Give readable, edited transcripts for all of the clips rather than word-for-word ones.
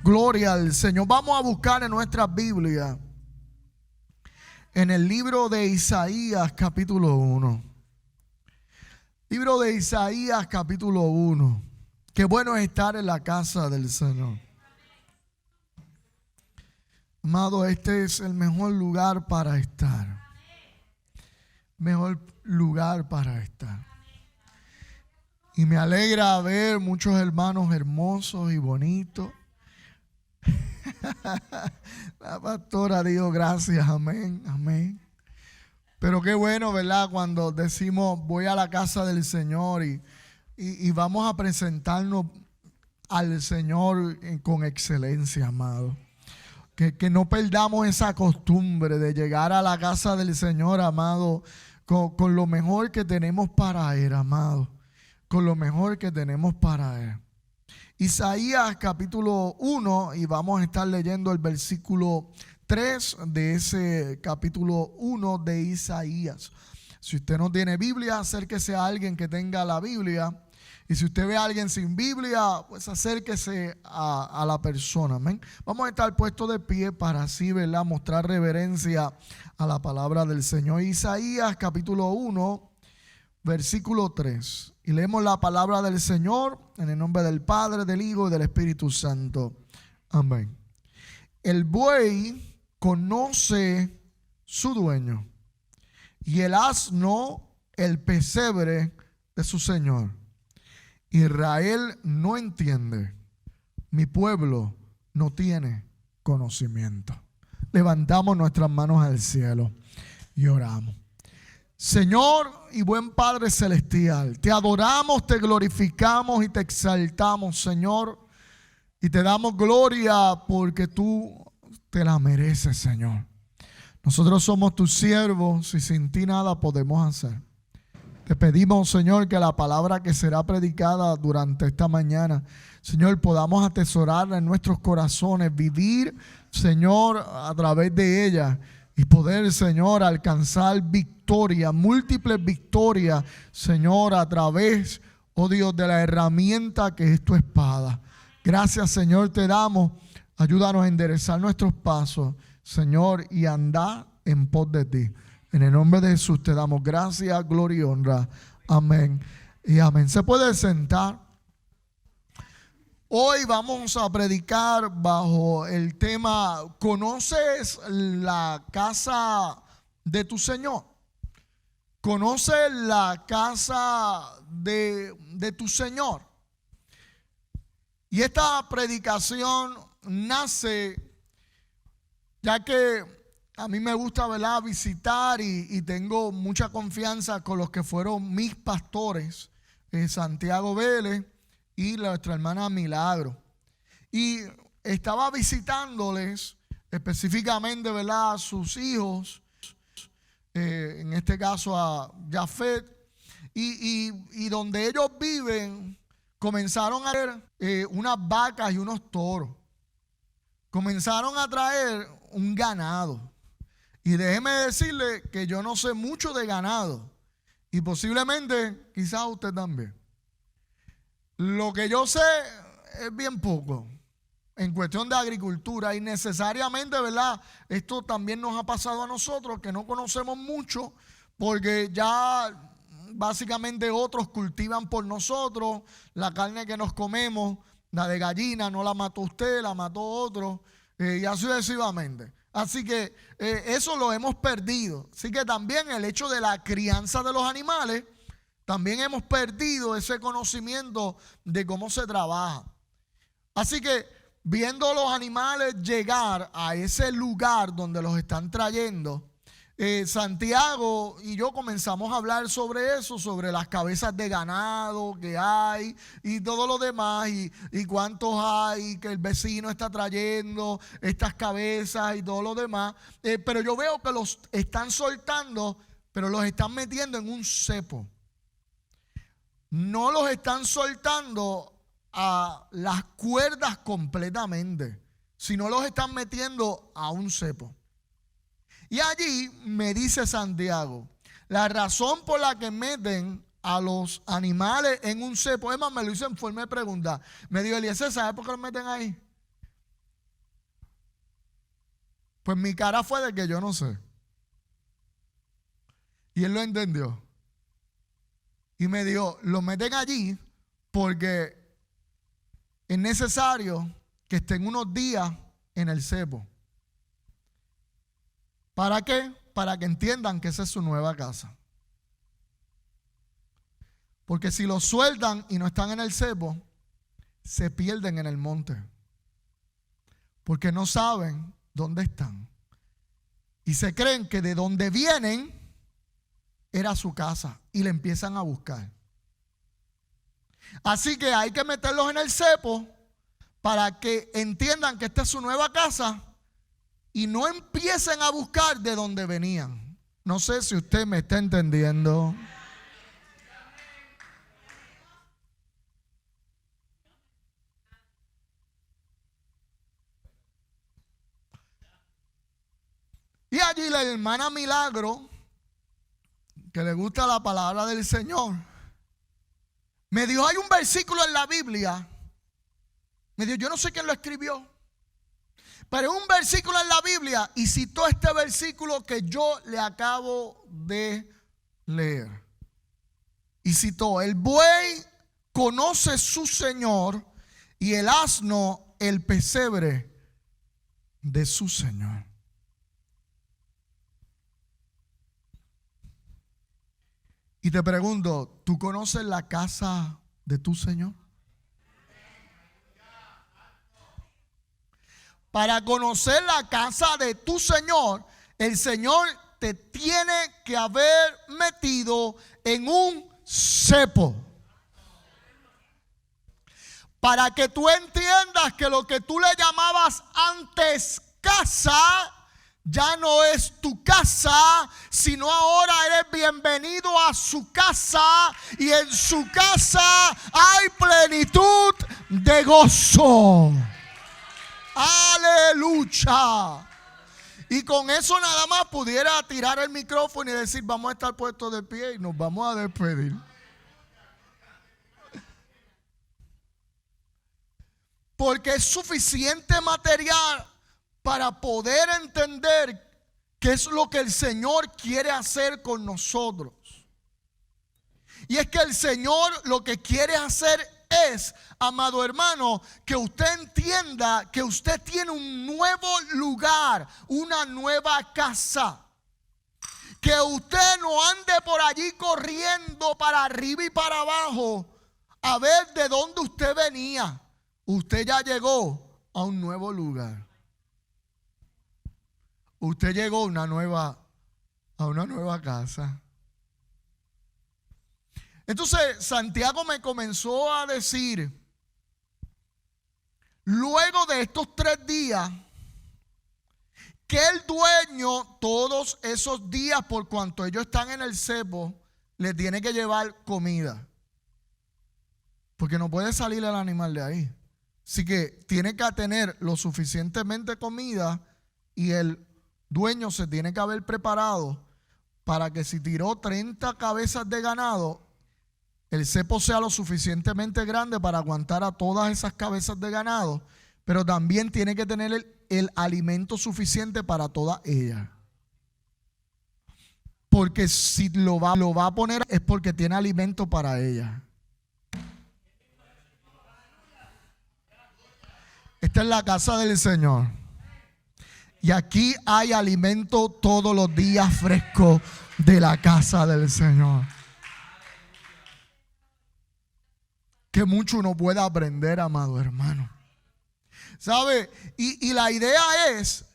Gloria al Señor. Vamos a buscar en nuestra Biblia, en el libro de Isaías capítulo 1. Libro de Isaías capítulo 1. Qué bueno es estar en la casa del Señor. Amado, este es el mejor lugar para estar. Mejor lugar para estar. Y me alegra ver muchos hermanos hermosos y bonitos. La pastora dijo gracias, amén, amén. Pero qué bueno, ¿verdad? Cuando decimos voy a la casa del Señor y vamos a presentarnos al Señor con excelencia, amado. Que no perdamos esa costumbre de llegar a la casa del Señor, amado, con lo mejor que tenemos para Él, amado. Con lo mejor que tenemos para Él. Isaías capítulo 1, y vamos a estar leyendo el versículo 3 de ese capítulo 1 de Isaías. Si usted no tiene Biblia, acérquese a alguien que tenga la Biblia. Y si usted ve a alguien sin Biblia, pues acérquese a la persona. Amén. Vamos a estar puestos de pie para así, ¿verdad?, mostrar reverencia a la palabra del Señor. Isaías capítulo 1, versículo 3. Y leemos la palabra del Señor en el nombre del Padre, del Hijo y del Espíritu Santo. Amén. El buey conoce su dueño y el asno el pesebre de su señor. Israel no entiende, mi pueblo no tiene conocimiento. Levantamos nuestras manos al cielo y oramos. Señor y buen Padre celestial, te adoramos, te glorificamos y te exaltamos, Señor, y te damos gloria porque tú te la mereces, Señor. Nosotros somos tus siervos y sin ti nada podemos hacer. Te pedimos, Señor, que la palabra que será predicada durante esta mañana, Señor, podamos atesorarla en nuestros corazones, vivir, Señor, a través de ella y poder, Señor, alcanzar victoria, múltiples victorias, Señor, a través, oh Dios, de la herramienta que es tu espada. Gracias, Señor, te damos. Ayúdanos a enderezar nuestros pasos, Señor, y andar en pos de ti. En el nombre de Jesús te damos gracias, gloria y honra. Amén y amén. Se puede sentar. Hoy vamos a predicar bajo el tema ¿conoces la casa de tu Señor? ¿Conoces la casa de tu Señor? Y esta predicación nace ya que a mí me gusta, ¿verdad?, visitar y tengo mucha confianza con los que fueron mis pastores, Santiago Vélez y nuestra hermana Milagro. Y estaba visitándoles específicamente, ¿verdad?, a sus hijos, en este caso a Jafet, y donde ellos viven comenzaron a ver unas vacas y unos toros. Comenzaron a traer un ganado. Y déjeme decirle que yo no sé mucho de ganado. Y posiblemente quizás usted también. Lo que yo sé es bien poco en cuestión de agricultura. Y necesariamente, ¿verdad?, esto también nos ha pasado a nosotros, que no conocemos mucho, porque ya básicamente otros cultivan por nosotros. La carne que nos comemos, la de gallina, no la mató usted, la mató otro, y así sucesivamente. Así que eso lo hemos perdido. Así que también el hecho de la crianza de los animales, también hemos perdido ese conocimiento de cómo se trabaja. Así que viendo los animales llegar a ese lugar donde los están trayendo, Santiago y yo comenzamos a hablar sobre eso, sobre las cabezas de ganado que hay y todo lo demás, y cuántos hay que el vecino está trayendo estas cabezas y todo lo demás. Pero yo veo que los están soltando, pero los están metiendo en un cepo. No los están soltando a las cuerdas completamente, sino los están metiendo a un cepo. Y allí me dice Santiago, la razón por la que meten a los animales en un cepo, es más, me lo hizo en forma de pregunta. Me dijo, Eliezer, ¿sabes por qué los meten ahí? Pues mi cara fue de que yo no sé. Y él lo entendió. Y me dijo, lo meten allí porque es necesario que estén unos días en el cepo. ¿Para qué? Para que entiendan que esa es su nueva casa. Porque si los sueltan y no están en el cepo, se pierden en el monte. Porque no saben dónde están. Y se creen que de donde vienen era su casa y le empiezan a buscar. Así que hay que meterlos en el cepo para que entiendan que esta es su nueva casa y no empiecen a buscar de donde venían. No sé si usted me está entendiendo. Y allí la hermana Milagro, que le gusta la palabra del Señor, me dijo, hay un versículo en la Biblia. Me dijo, yo no sé quién lo escribió, pero es un versículo en la Biblia y citó este versículo que yo le acabo de leer. Y citó, el buey conoce su señor y el asno el pesebre de su señor. Y te pregunto, ¿tú conoces la casa de tu Señor? Para conocer la casa de tu Señor, el Señor te tiene que haber metido en un cepo. Para que tú entiendas que lo que tú le llamabas antes casa, ya no es tu casa, sino ahora eres bienvenido a su casa y en su casa hay plenitud de gozo. Aleluya. Y con eso nada más pudiera tirar el micrófono y decir, vamos a estar puestos de pie y nos vamos a despedir. Porque es suficiente material para poder entender qué es lo que el Señor quiere hacer con nosotros. Y es que el Señor lo que quiere hacer es, amado hermano, que usted entienda que usted tiene un nuevo lugar, una nueva casa. Que usted no ande por allí corriendo para arriba y para abajo a ver de dónde usted venía. Usted ya llegó a un nuevo lugar. Usted llegó a una nueva casa. Entonces Santiago me comenzó a decir, luego de estos 3 días, que el dueño todos esos días, por cuanto ellos están en el cepo, les tiene que llevar comida. Porque no puede salir el animal de ahí. Así que tiene que tener lo suficientemente comida y el dueño se tiene que haber preparado para que si tiró 30 cabezas de ganado, el cepo sea lo suficientemente grande para aguantar a todas esas cabezas de ganado, pero también tiene que tener el alimento suficiente para todas ellas. Porque si lo va a poner es porque tiene alimento para ellas. Esta es la casa del Señor. Y aquí hay alimento todos los días fresco de la casa del Señor. Que mucho uno pueda aprender, amado hermano. ¿Sabe? Y la idea es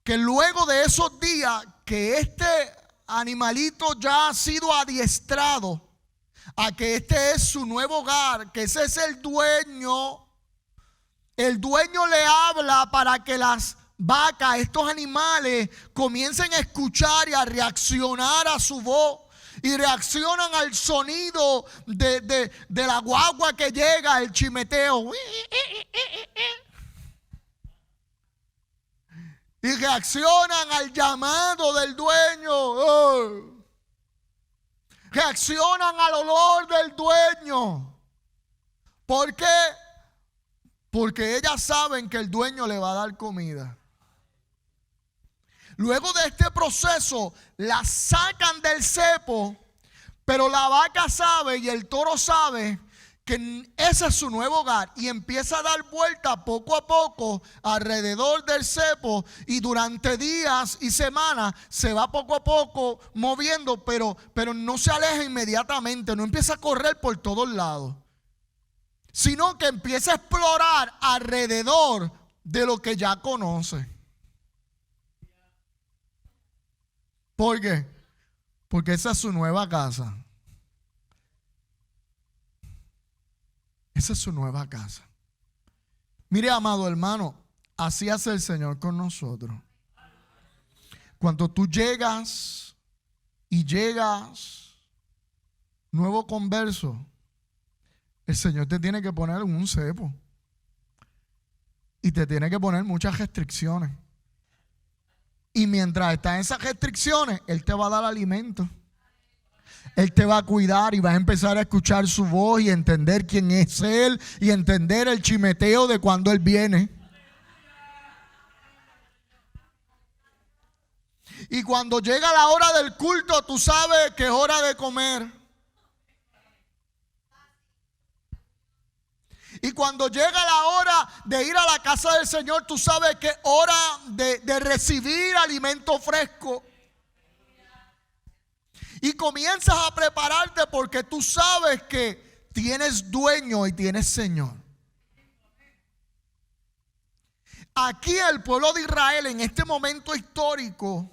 que luego de esos días que este animalito ya ha sido adiestrado a que este es su nuevo hogar, que ese es el dueño le habla para que las vacas, estos animales, comiencen a escuchar y a reaccionar a su voz. Y reaccionan al sonido de la guagua que llega, el chimeteo. Y reaccionan al llamado del dueño. Reaccionan al olor del dueño. ¿Por qué? Porque ellas saben que el dueño le va a dar comida. luego de este proceso, la sacan del cepo, pero la vaca sabe y el toro sabe que ese es su nuevo hogar y empieza a dar vuelta poco a poco alrededor del cepo, y durante días y semanas se va poco a poco moviendo, pero no se aleja inmediatamente, no empieza a correr por todos lados, sino que empieza a explorar alrededor de lo que ya conoce. ¿Por qué? Porque esa es su nueva casa. Esa es su nueva casa. Mire, amado hermano, así hace el Señor con nosotros. Cuando tú llegas nuevo converso, el Señor te tiene que poner en un cepo y te tiene que poner muchas restricciones. Y mientras estás en esas restricciones, Él te va a dar alimento. Él te va a cuidar y vas a empezar a escuchar su voz y entender quién es Él y entender el chimeteo de cuando Él viene. Y cuando llega la hora del culto, tú sabes que es hora de comer. Y cuando llega la hora de ir a la casa del Señor, tú sabes que es hora de recibir alimento fresco. Y comienzas a prepararte porque tú sabes que tienes dueño y tienes Señor. Aquí el pueblo de Israel, en este momento histórico,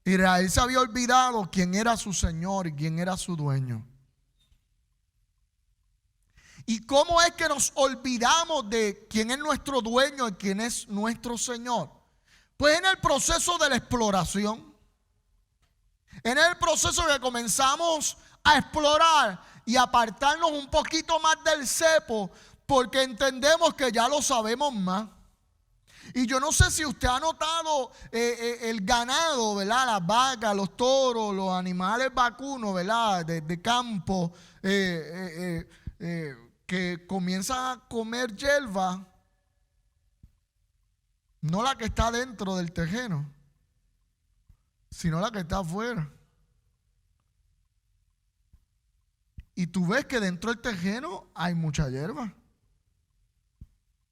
Israel se había olvidado quién era su Señor y quién era su dueño. ¿Y cómo es que nos olvidamos de quién es nuestro dueño y quién es nuestro Señor? Pues en el proceso de la exploración. En el proceso que comenzamos a explorar y apartarnos un poquito más del cepo, porque entendemos que ya lo sabemos más. Y yo no sé si usted ha notado el ganado, ¿verdad? Las vacas, los toros, los animales vacunos, ¿verdad? De campo, que comienzan a comer hierba, no la que está dentro del tejeno, sino la que está afuera. Y tú ves que dentro del tejeno hay mucha hierba,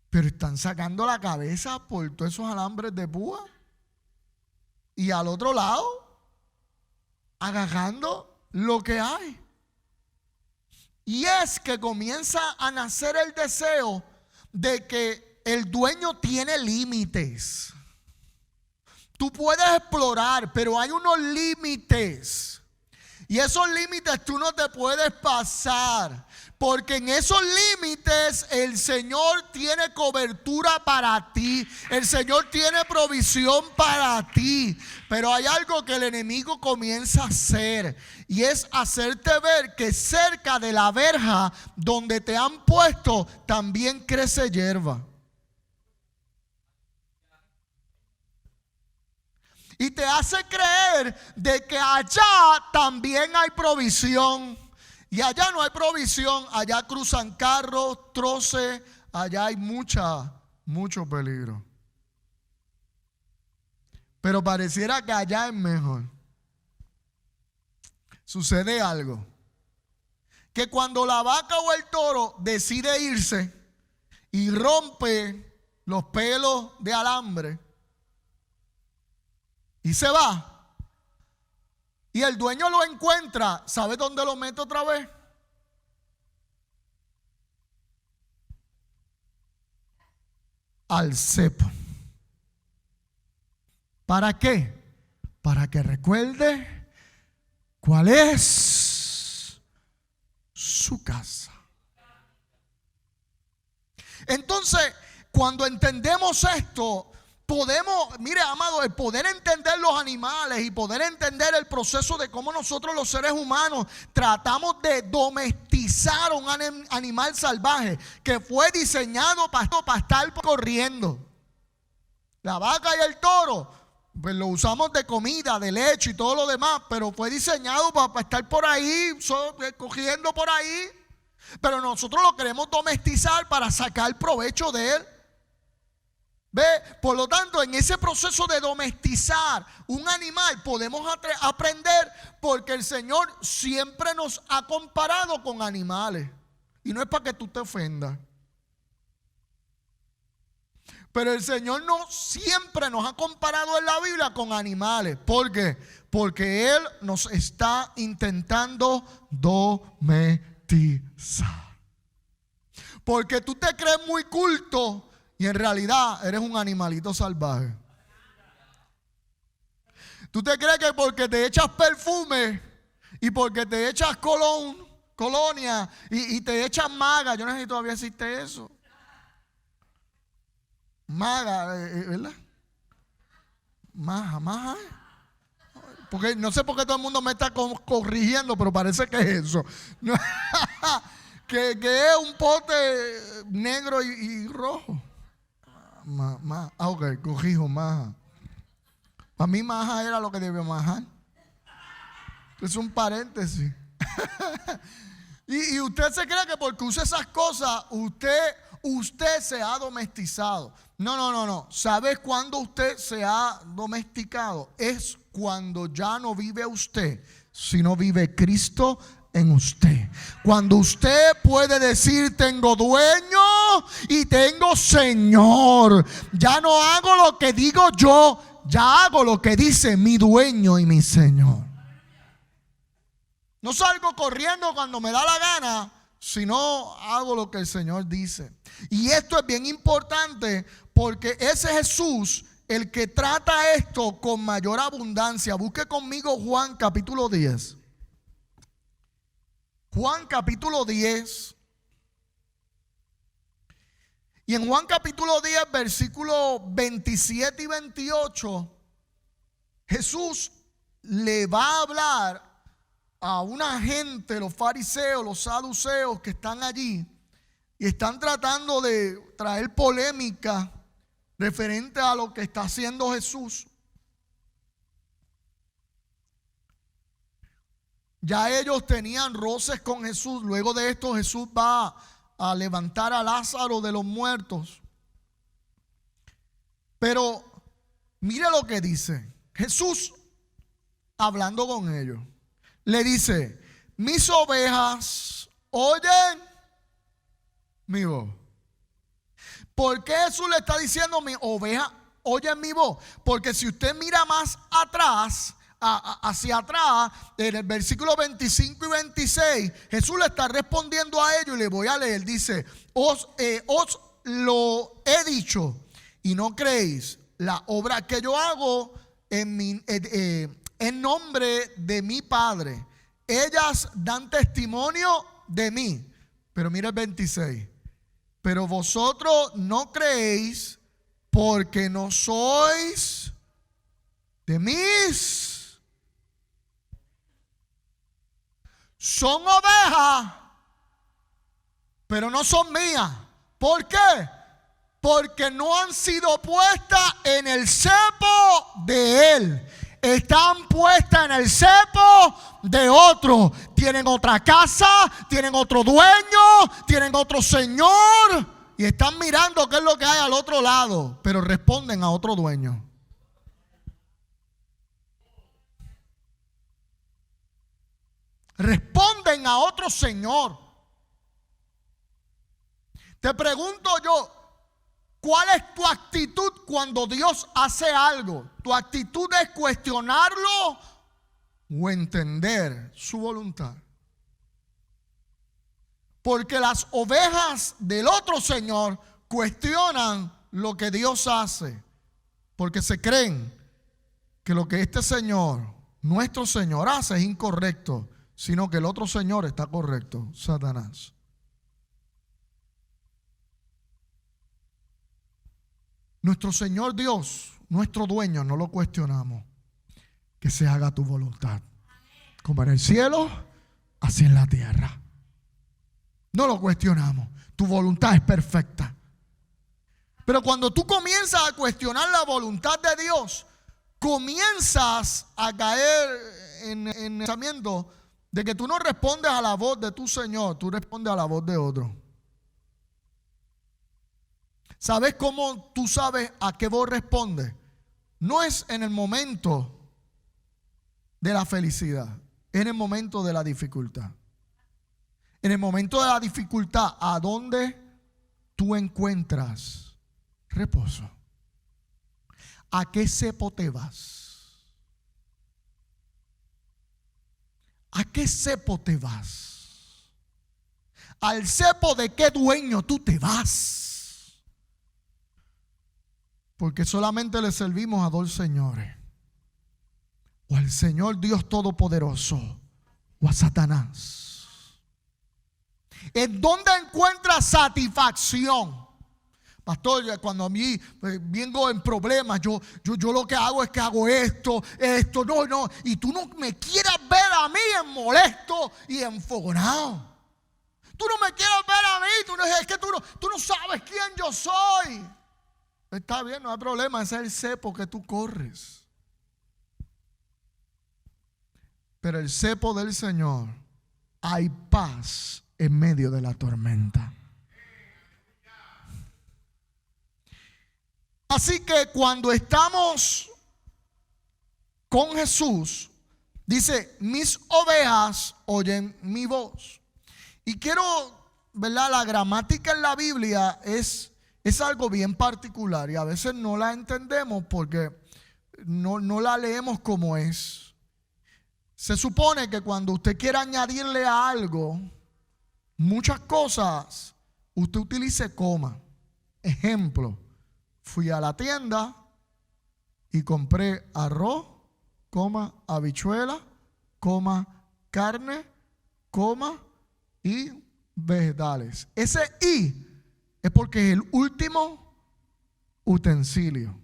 pero están sacando la cabeza por todos esos alambres de púa y al otro lado agarrando lo que hay. Y es que comienza a nacer el deseo de que el dueño tiene límites. Tú puedes explorar, pero hay unos límites. Y esos límites tú no te puedes pasar. Porque en esos límites el Señor tiene cobertura para ti. El Señor tiene provisión para ti. Pero hay algo que el enemigo comienza a hacer. Y es hacerte ver que cerca de la verja donde te han puesto también crece hierba. Y te hace creer de que allá también hay provisión. Y allá no hay provisión, allá cruzan carros, troces, allá hay mucho peligro. Pero pareciera que allá es mejor. Sucede algo, que cuando la vaca o el toro decide irse y rompe los pelos de alambre y se va, y el dueño lo encuentra, ¿sabe dónde lo mete otra vez? Al cepo. ¿Para qué? Para que recuerde cuál es su casa. Entonces, cuando entendemos esto, podemos, mire, amado, el poder entender los animales y poder entender el proceso de cómo nosotros los seres humanos tratamos de domestizar un animal salvaje que fue diseñado para estar corriendo. La vaca y el toro, pues lo usamos de comida, de leche y todo lo demás, pero fue diseñado para estar por ahí, cogiendo por ahí. Pero nosotros lo queremos domestizar para sacar provecho de él. ¿Ve? Por lo tanto, en ese proceso de domestizar un animal podemos aprender, porque el Señor siempre nos ha comparado con animales. Y no es para que tú te ofendas, pero el Señor no siempre nos ha comparado en la Biblia con animales. ¿Por qué? Porque Él nos está intentando domestizar. Porque tú te crees muy culto y en realidad eres un animalito salvaje. Tú te crees que porque te echas perfume y porque te echas colonia y te echas maga. Yo no sé si todavía existe eso. Maga, ¿verdad? Maja. Porque no sé por qué todo el mundo me está corrigiendo, pero parece que es eso. que es un pote negro y rojo. Ok, corrijo, maja. Para mí maja era lo que debía majar. Es un paréntesis. y usted se cree que porque usa esas cosas, usted se ha domesticado. No. ¿Sabes cuándo usted se ha domesticado? Es cuando ya no vive usted, sino vive Cristo en usted. Cuando usted puede decir: tengo dueño y tengo Señor. Ya no hago lo que digo yo, ya hago lo que dice mi dueño y mi Señor. No salgo corriendo cuando me da la gana, sino hago lo que el Señor dice. Y esto es bien importante, porque ese Jesús, el que trata esto con mayor abundancia. Busque conmigo Juan capítulo 10. Juan capítulo 10. Y en Juan capítulo 10, versículos 27 y 28, Jesús le va a hablar a una gente, los fariseos, los saduceos que están allí y están tratando de traer polémica referente a lo que está haciendo Jesús. Ya ellos tenían roces con Jesús. Luego de esto Jesús va a levantar a Lázaro de los muertos. Pero mire lo que dice Jesús hablando con ellos. Le dice: mis ovejas oyen mi voz. ¿Por qué Jesús le está diciendo mi oveja oye mi voz? Porque si usted mira más atrás, hacia atrás, en el versículo 25 y 26, Jesús le está respondiendo a ellos y le voy a leer. Dice: os lo he dicho y no creéis la obra que yo hago en nombre de mi Padre. Ellas dan testimonio de mí. Pero mira el 26. Pero vosotros no creéis porque no sois de mis. Son ovejas, pero no son mías. ¿Por qué? Porque no han sido puestas en el cepo de Él. Están puestas en el cepo de otro. Tienen otra casa, tienen otro dueño, tienen otro señor y están mirando qué es lo que hay al otro lado, pero responden a otro dueño. Responden a otro señor. Te pregunto yo, ¿cuál es tu actitud cuando Dios hace algo? ¿Tu actitud es cuestionarlo o entender su voluntad? Porque las ovejas del otro señor cuestionan lo que Dios hace, porque se creen que lo que este señor, nuestro Señor, hace es incorrecto, sino que el otro señor está correcto, Satanás. Nuestro Señor Dios, nuestro dueño, no lo cuestionamos. Que se haga tu voluntad, como en el cielo, así en la tierra. No lo cuestionamos. Tu voluntad es perfecta. Pero cuando tú comienzas a cuestionar la voluntad de Dios, comienzas a caer en el pensamiento de que tú no respondes a la voz de tu Señor, tú respondes a la voz de otro. ¿Sabes cómo tú sabes a qué vos respondes? No es en el momento de la felicidad, es en el momento de la dificultad. En el momento de la dificultad, ¿a dónde tú encuentras reposo? ¿A qué cepo te vas? ¿A qué cepo te vas? ¿Al cepo de qué dueño tú te vas? Porque solamente le servimos a dos señores: o al Señor Dios Todopoderoso o a Satanás. ¿En dónde encuentras satisfacción? Pastor, cuando a mí vengo en problemas, yo lo que hago es que hago esto, no, y tú no me quieras ver a mí en molesto y enfogonado. Tú no me quieres ver a mí, es que tú no sabes quién yo soy. Está bien, no hay problema, ese es el cepo que tú corres. Pero el cepo del Señor, hay paz en medio de la tormenta. Así que cuando estamos con Jesús, dice: mis ovejas oyen mi voz. Y quiero, ¿verdad? La gramática en la Biblia es algo bien particular y a veces no la entendemos porque no la leemos como es. Se supone que cuando usted quiere añadirle a algo muchas cosas, usted utilice coma. Ejemplo: fui a la tienda y compré arroz, coma, habichuela, coma, carne, coma y vegetales. Ese y es porque es el último utensilio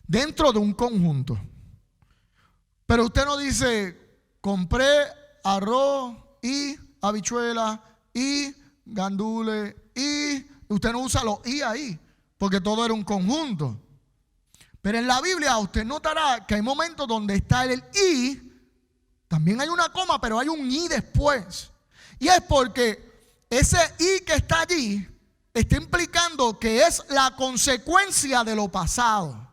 dentro de un conjunto. Pero usted no dice: compré arroz y habichuela y gandules, y usted no usa los y ahí, porque todo era un conjunto. Pero en la Biblia usted notará que hay momentos donde está el y, también hay una coma, pero hay un y después. Y es porque ese y que está allí está implicando que es la consecuencia de lo pasado.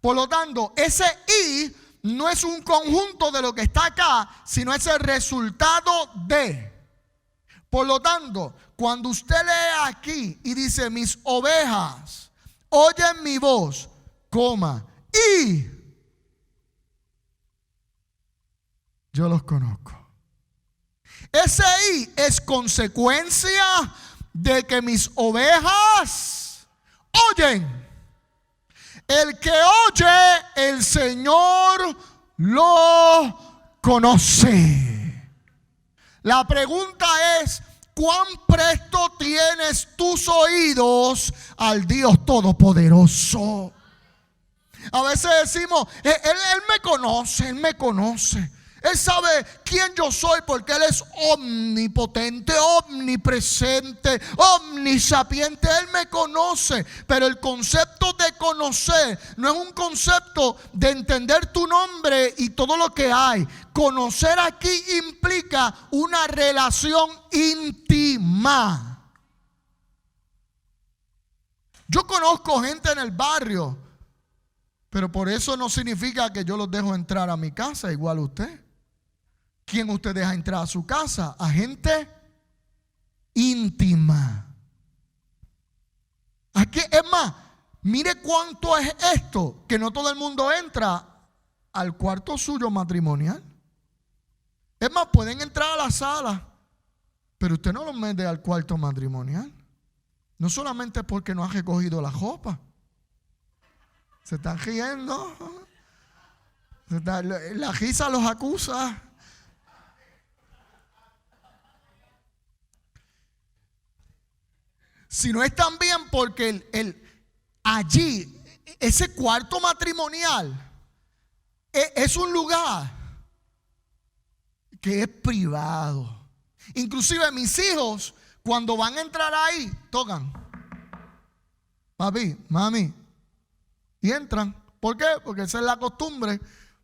Por lo tanto, ese y no es un conjunto de lo que está acá, sino es el resultado de. Por lo tanto, cuando usted lee aquí y dice: mis ovejas oyen mi voz, coma, y yo los conozco. Ese y es consecuencia de que mis ovejas oyen. El que oye, el Señor lo conoce. La pregunta es: ¿cuán presto tienes tus oídos al Dios Todopoderoso? A veces decimos: Él me conoce, Él me conoce. Él sabe quién yo soy porque Él es omnipotente, omnipresente, omnisapiente. Él me conoce. Pero el concepto de conocer no es un concepto de entender tu nombre y todo lo que hay. Conocer aquí implica una relación íntima. Yo conozco gente en el barrio, pero por eso no significa que yo los dejo entrar a mi casa, igual usted. ¿Quién usted deja entrar a su casa? A gente íntima. Aquí, es más, mire cuánto es esto, que no todo el mundo entra al cuarto suyo matrimonial. Es más, pueden entrar a la sala, pero usted no los mete al cuarto matrimonial. No solamente porque no ha recogido la ropa. Se están riendo. La risa los acusa. Sino es también porque allí, ese cuarto matrimonial, es un lugar que es privado. Inclusive mis hijos, cuando van a entrar ahí, tocan: papi, mami, y entran. ¿Por qué? Porque esa es la costumbre,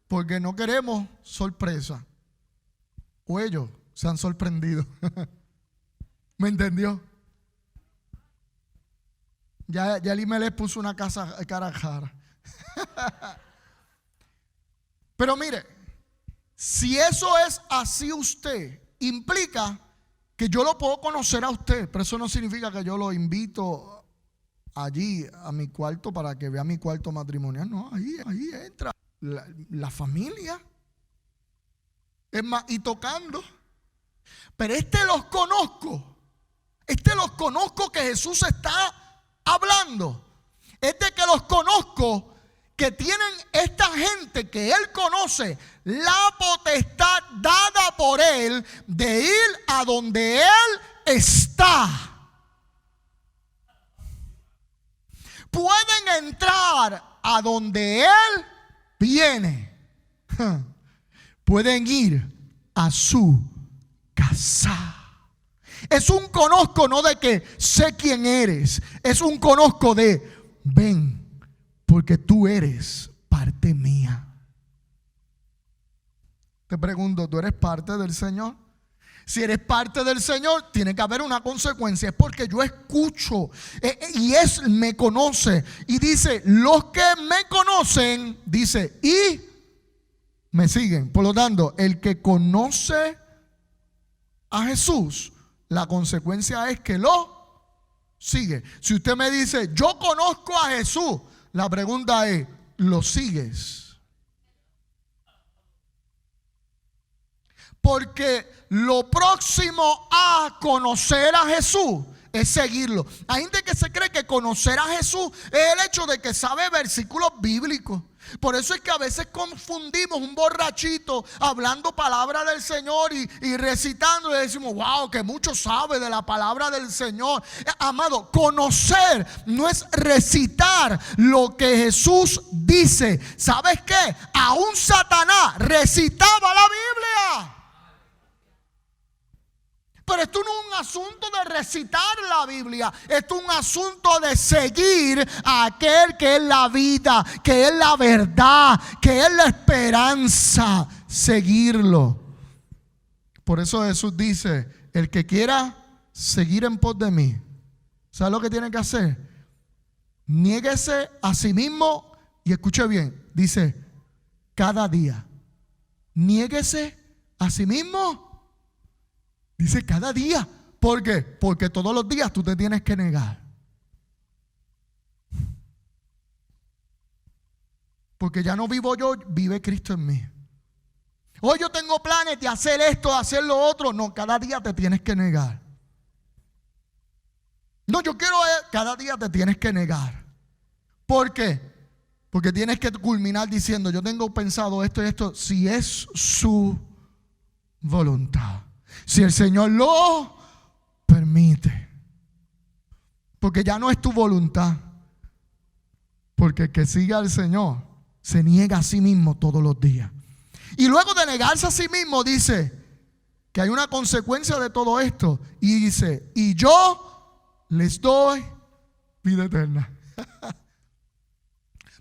porque no queremos sorpresa. O ellos se han sorprendido. ¿Me entendió? Ya Eli les puso una cara a cara. Pero mire, si eso es así usted, implica que yo lo puedo conocer a usted, pero eso no significa que yo lo invito allí a mi cuarto para que vea mi cuarto matrimonial. No, ahí entra la familia. Es más, y tocando. Pero los conozco que Jesús está hablando. Que los conozco, que tienen esta gente que Él conoce la potestad dada por Él de ir a donde Él está. Pueden entrar a donde Él viene. Pueden ir a su casa. Es un conozco, no de que sé quién eres. Es un conozco de ven, porque tú eres parte mía. Te pregunto, ¿tú eres parte del Señor? Si eres parte del Señor, tiene que haber una consecuencia. Es porque yo escucho y me conoce. Y dice, los que me conocen, dice, y me siguen. Por lo tanto, el que conoce a Jesús, la consecuencia es que lo sigue. Si usted me dice, yo conozco a Jesús, la pregunta es, ¿lo sigues? Porque lo próximo a conocer a Jesús es seguirlo. Hay gente que se cree que conocer a Jesús es el hecho de que sabe versículos bíblicos. Por eso es que a veces confundimos un borrachito hablando palabra del Señor y recitando, y decimos, wow, que mucho sabe de la palabra del Señor. Amado, conocer no es recitar lo que Jesús dice. ¿Sabes qué? Aún Satanás recitaba la Biblia. Pero esto no es un asunto de recitar la Biblia. Esto es un asunto de seguir a aquel que es la vida, que es la verdad, que es la esperanza. Seguirlo. Por eso Jesús dice, el que quiera seguir en pos de mí, ¿sabe lo que tiene que hacer? Niéguese a sí mismo. Y escuche bien, dice, cada día. Niéguese a sí mismo. Dice cada día. ¿Por qué? Porque todos los días tú te tienes que negar. Porque ya no vivo yo, vive Cristo en mí. Hoy yo tengo planes de hacer esto, de hacer lo otro. No, cada día te tienes que negar. No, yo quiero, cada día te tienes que negar. ¿Por qué? Porque tienes que culminar diciendo, yo tengo pensado esto y esto, si es su voluntad. Si el Señor lo permite. Porque ya no es tu voluntad. Porque el que sigue al Señor se niega a sí mismo todos los días. Y luego de negarse a sí mismo dice que hay una consecuencia de todo esto. Y dice, y yo les doy vida eterna.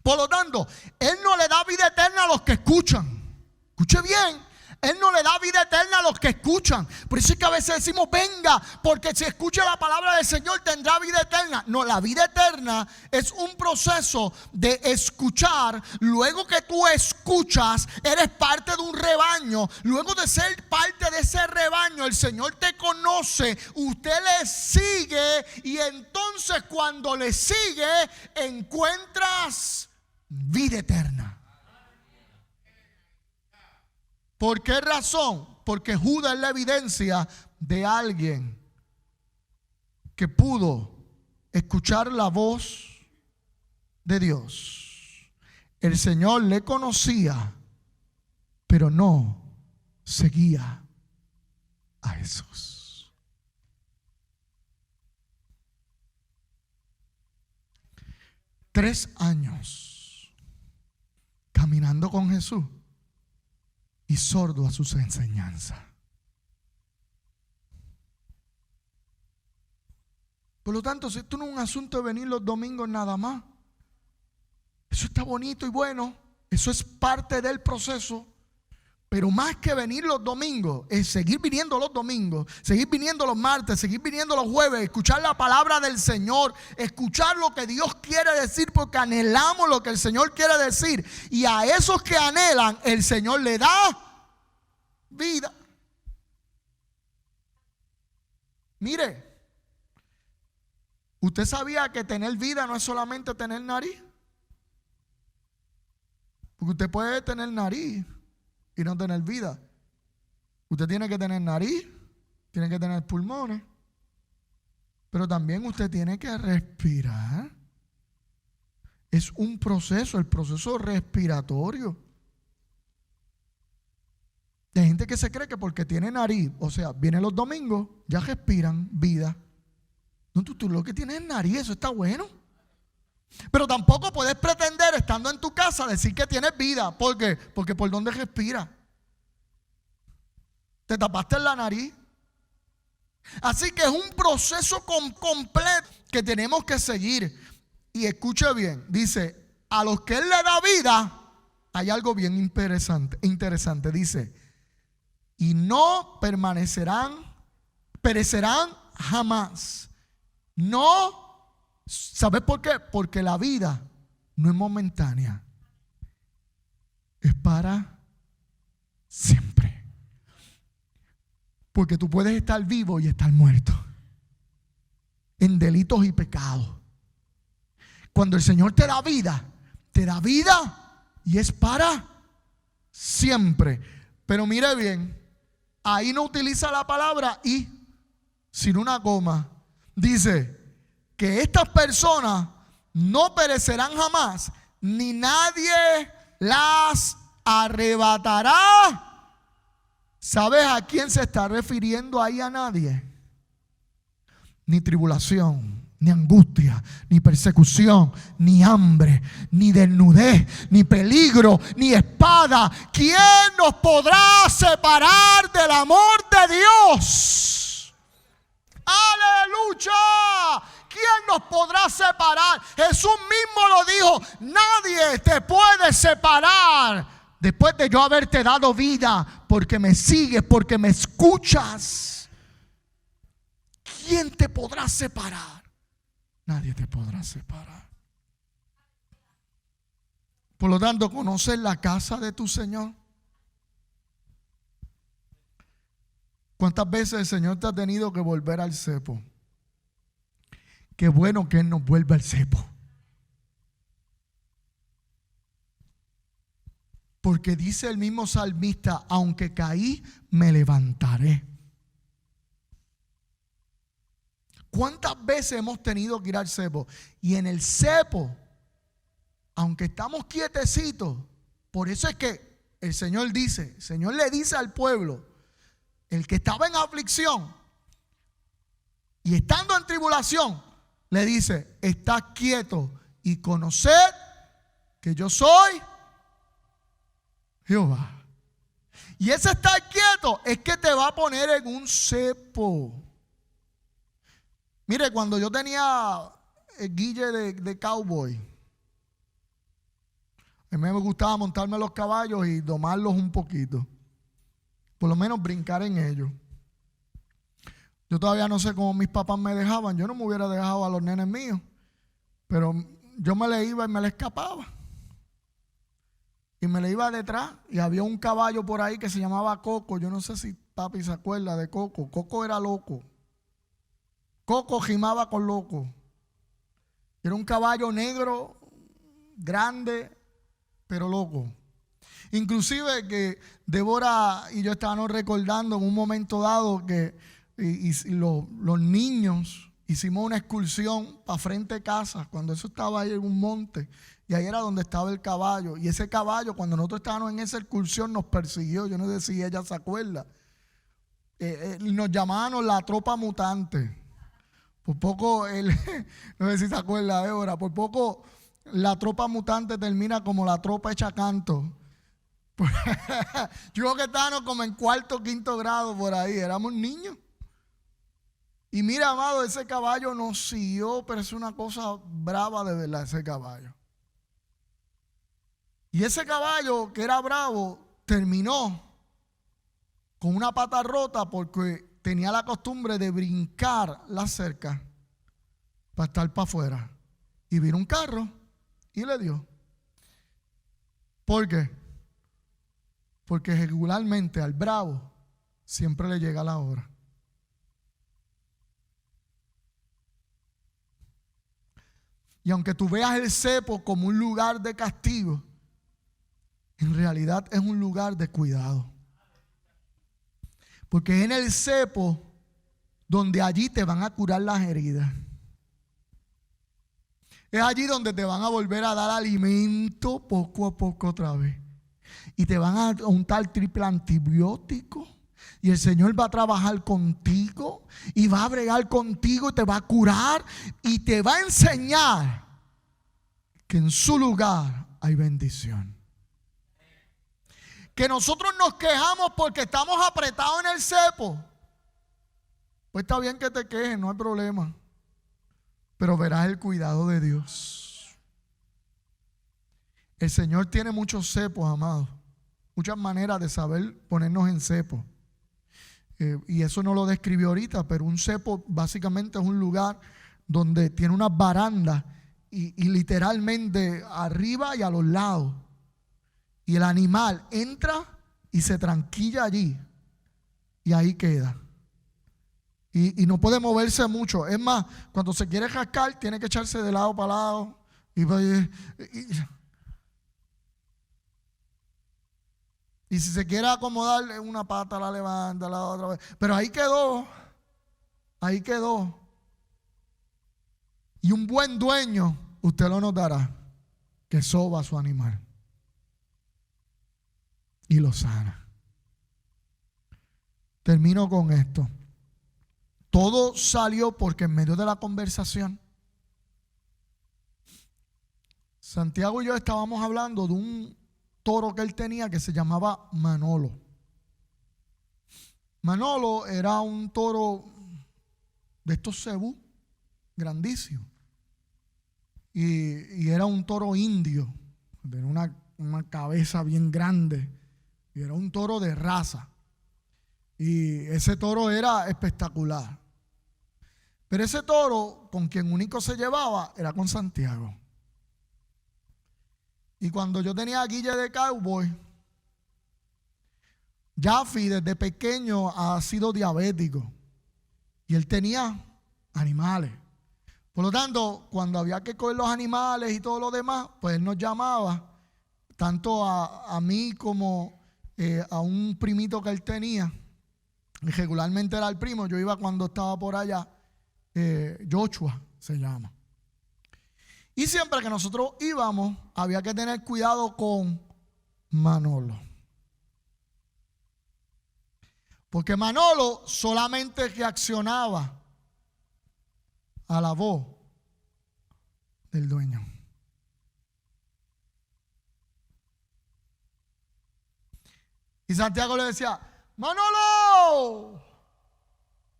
Por lo tanto, Él no le da vida eterna a los que escuchan. Escuche bien. Él no le da vida eterna a los que escuchan. Por eso es que a veces decimos, venga, porque si escucha la palabra del Señor tendrá vida eterna. No, la vida eterna es un proceso de escuchar. Luego que tú escuchas, eres parte de un rebaño. Luego de ser parte de ese rebaño, el Señor te conoce, usted le sigue, y entonces cuando le sigue, encuentras vida eterna. ¿Por qué razón? Porque Judas es la evidencia de alguien que pudo escuchar la voz de Dios. El Señor le conocía, pero no seguía a Jesús. Tres años caminando con Jesús y sordo a sus enseñanzas. Por lo tanto, si esto no es un asunto de venir los domingos nada más, eso está bonito y bueno, eso es parte del proceso, Pero más que venir los domingos, es seguir viniendo los domingos, seguir viniendo los martes, seguir viniendo los jueves, escuchar la palabra del Señor, escuchar lo que Dios quiere decir, porque anhelamos lo que el Señor quiere decir. Y a esos que anhelan, el Señor le da vida. Mire, ¿usted sabía que tener vida no es solamente tener nariz? Porque usted puede tener nariz y no tener vida. Usted tiene que tener nariz, tiene que tener pulmones, pero también usted tiene que respirar. Es un proceso, el proceso respiratorio. Hay gente que se cree que porque tiene nariz, o sea, vienen los domingos, ya respiran vida. No, tú lo que tienes es nariz, eso está bueno. Pero tampoco puedes pretender, estando en tu casa, decir que tienes vida. ¿Por qué? Porque ¿por dónde respiras? Te tapaste la nariz. Así que es un proceso completo que tenemos que seguir. Y escuche bien, dice, a los que Él le da vida, hay algo bien interesante. Dice, y no perecerán jamás. No, ¿sabes por qué? Porque la vida no es momentánea, es para siempre. Porque tú puedes estar vivo y estar muerto en delitos y pecados. Cuando el Señor te da vida y es para siempre. Pero mire bien, ahí no utiliza la palabra y, sino una coma. Dice que estas personas no perecerán jamás, ni nadie las arrebatará. ¿Sabes a quién se está refiriendo ahí? A nadie. Ni tribulación, ni angustia, ni persecución, ni hambre, ni desnudez, ni peligro, ni espada. ¿Quién nos podrá separar del amor de Dios? ¡Aleluya! ¿Quién nos podrá separar? Jesús mismo lo dijo: nadie te puede separar después de yo haberte dado vida, porque me sigues, porque me escuchas. ¿Quién te podrá separar? Nadie te podrá separar. Por lo tanto, ¿conoces la casa de tu Señor? ¿Cuántas veces el Señor te ha tenido que volver al cepo? Qué bueno que Él nos vuelva al cepo. Porque dice el mismo salmista: aunque caí, me levantaré. ¿Cuántas veces hemos tenido que ir al cepo? Y en el cepo, aunque estamos quietecitos, por eso es que el Señor le dice al pueblo, el que estaba en aflicción y estando en tribulación, le dice: estad quieto y conoced que yo soy Jehová. Y ese estar quieto es que te va a poner en un cepo. Mire, cuando yo tenía el guille de cowboy, a mí me gustaba montarme los caballos y domarlos un poquito. Por lo menos brincar en ellos. Yo todavía no sé cómo mis papás me dejaban. Yo no me hubiera dejado a los nenes míos. Pero yo me le iba y me le escapaba. Y me le iba detrás. Y había un caballo por ahí que se llamaba Coco. Yo no sé si papi se acuerda de Coco. Coco era loco. Coco gimaba con loco. Era un caballo negro, grande, pero loco. Inclusive que Débora y yo estábamos recordando en un momento dado que los niños hicimos una excursión para frente de casa, cuando eso estaba ahí en un monte, y ahí era donde estaba el caballo. Y ese caballo, cuando nosotros estábamos en esa excursión, nos persiguió. Yo no sé si ella se acuerda. Nos llamaban la tropa mutante. Por poco, no sé si se acuerda, Débora, por poco la tropa mutante termina como la tropa hecha canto. Yo creo que estábamos como en cuarto o quinto grado por ahí, éramos niños. Y mira, amado, ese caballo nos siguió, pero es una cosa brava de verdad, ese caballo. Y ese caballo que era bravo terminó con una pata rota porque tenía la costumbre de brincar la cerca para estar para afuera. Y vino un carro y le dio. ¿Por qué? Porque regularmente al bravo siempre le llega la hora. Y aunque tú veas el cepo como un lugar de castigo, en realidad es un lugar de cuidado. Porque es en el cepo donde allí te van a curar las heridas. Es allí donde te van a volver a dar alimento poco a poco otra vez. Y te van a untar triple antibiótico. Y el Señor va a trabajar contigo. Y va a bregar contigo y te va a curar. Y te va a enseñar que en su lugar hay bendición. Que nosotros nos quejamos porque estamos apretados en el cepo. Pues está bien que te quejes, no hay problema. Pero verás el cuidado de Dios. El Señor tiene muchos cepos, amados. Muchas maneras de saber ponernos en cepo. Y eso no lo describió ahorita, pero un cepo básicamente es un lugar donde tiene unas barandas y literalmente arriba y a los lados. Y el animal entra y se tranquilla allí. Y ahí queda. Y no puede moverse mucho. Es más, cuando se quiere rascar, tiene que echarse de lado para lado. Y si se quiere acomodar una pata, la levanta, la otra vez. Pero ahí quedó. Ahí quedó. Y un buen dueño, usted lo notará, que soba a su animal. Y lo sana. Termino con esto. Todo salió porque en medio de la conversación, Santiago y yo estábamos hablando de un toro que él tenía que se llamaba Manolo. Manolo era un toro de estos cebú, grandísimo. Y era un toro indio, tenía una cabeza bien grande. Y era un toro de raza. Y ese toro era espectacular. Pero ese toro, con quien único se llevaba, era con Santiago. Y cuando yo tenía a Guille de cowboy, Jaffi desde pequeño ha sido diabético. Y él tenía animales. Por lo tanto, cuando había que coger los animales y todo lo demás, pues él nos llamaba, tanto a mí como a un primito que él tenía. Y regularmente era el primo. Yo iba cuando estaba por allá. Joshua se llama. Y siempre que nosotros íbamos, había que tener cuidado con Manolo. Porque Manolo solamente reaccionaba a la voz del dueño. Y Santiago le decía: ¡Manolo!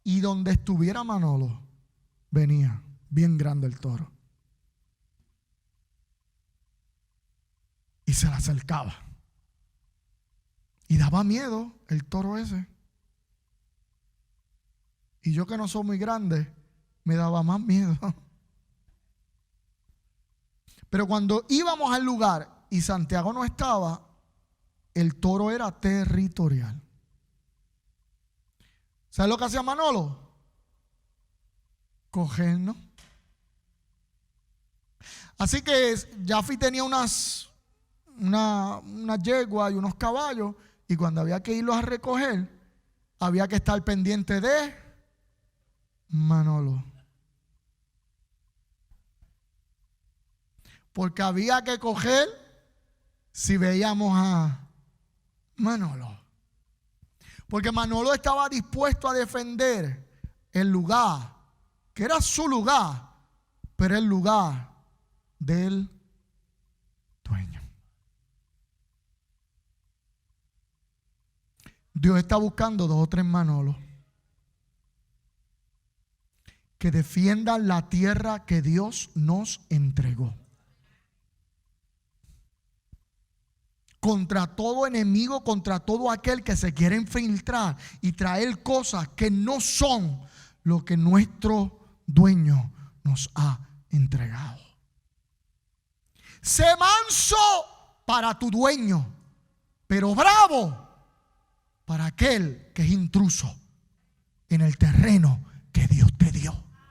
Y donde estuviera Manolo, venía bien grande el toro. Y se le acercaba. Y daba miedo el toro ese. Y yo, que no soy muy grande, me daba más miedo. Pero cuando íbamos al lugar y Santiago no estaba, el toro era territorial. ¿Sabes lo que hacía Manolo? Cogernos. Así que Jaffi tenía una yegua y unos caballos, y cuando había que irlos a recoger, había que estar pendiente de Manolo. Porque había que coger si veíamos a Manolo. Porque Manolo estaba dispuesto a defender el lugar, que era su lugar, pero el lugar del dueño. Dios está buscando 2 o 3 Manolos que defiendan la tierra que Dios nos entregó. contra todo enemigo, contra todo aquel que se quiere infiltrar y traer cosas que no son lo que nuestro dueño nos ha entregado. Sé manso para tu dueño, pero bravo para aquel que es intruso en el terreno que Dios te dio.